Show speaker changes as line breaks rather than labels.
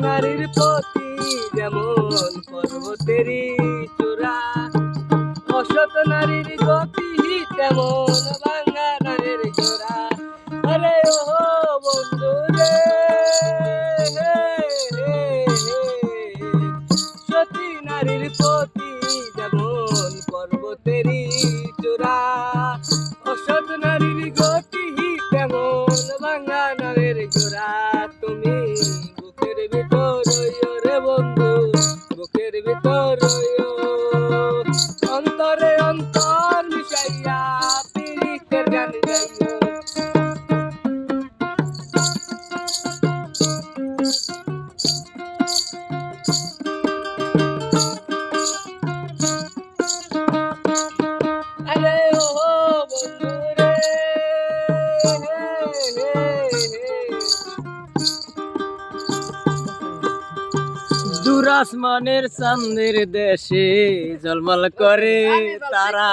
নারীর প্রতি যেমন পর্বতেরই চূড়া, অসৎ নারীর গতি তেমন ভাঙা নারীর জোড়া। আরে ও বন্ধু রে, সতী নারীর প্রতি যেমন পর্বতেরই চূড়া, অসৎ নারীর গতি তেমন ভাঙা নারীর জোড়া। তুমি বুকের ভিতর রইও রে বন্ধু, বুকের ভিতর রইও, অন্তরে অন্তর মিশাইয়া পীড়িতের গান গাইও। আরে ও বন্ধু রে, দূর আসমানের চাঁদের দেশে ঝলমল করে তারা।